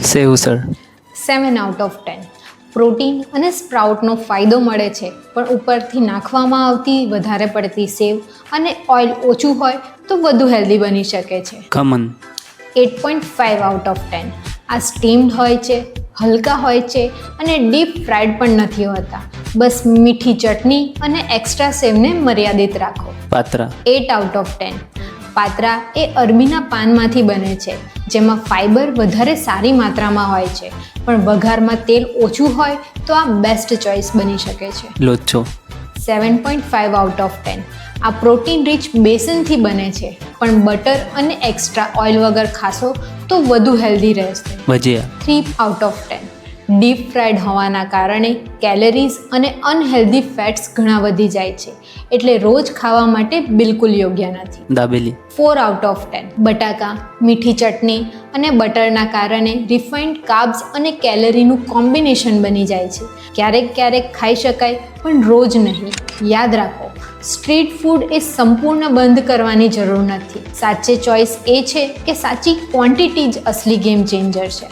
સેવ sir. 7/10. Protein અને સ્પ્રાઉટનો ફાયદો મળે છે, પણ ઉપરથી નાખવામાં આવતી વધારે પડતી સેવ અને ઓઇલ ઓછું હોય તો વધુ હેલ્ધી બની શકે છે. ખમણ. 8.5/10. આ સ્ટીમ્ડ હોય છે, હલકા હોય છે અને ડીપ ફ્રાઈડ પણ નથી હોતા. બસ મીઠી ચટણી અને એક્સ્ટ્રા સેવને મર્યાદિત રાખો. પાત્રા. 8/10. પાત્રા એ અરબીના પાનમાંથી બને છે, જેમાં ફાઇબર વધારે સારી માત્રામાં હોય છે, પણ વઘારમાં તેલ ઓછું હોય તો આ બેસ્ટ ચોઇસ બની શકે છે. લોચો. 7.5/10. આ પ્રોટીન રીચ બેસનથી બને છે, પણ બટર અને એક્સ્ટ્રા ઓઇલ વગર ખાશો તો વધુ હેલ્ધી રહેશે. ભજીયા. 3/10. ડીપ ફ્રાઈડ હોવાના કારણે કેલરીઝ અને અનહેલ્ધી ફેટ્સ ઘણા વધી જાય છે, એટલે રોજ ખાવા માટે બિલકુલ યોગ્ય નથી. દાબેલી. 4/10. બટાકા, મીઠી ચટણી અને બટરના કારણે રિફાઇન્ડ કાર્બ્સ અને કેલરીનું કોમ્બિનેશન બની જાય છે. ક્યારેક ખાઈ શકાય, પણ રોજ નહીં. યાદ રાખો, સ્ટ્રીટ ફૂડ એ સંપૂર્ણ બંધ કરવાની જરૂર નથી. સાચે ચોઇસ એ છે કે સાચી ક્વોન્ટિટી જ અસલી ગેમ ચેન્જર છે.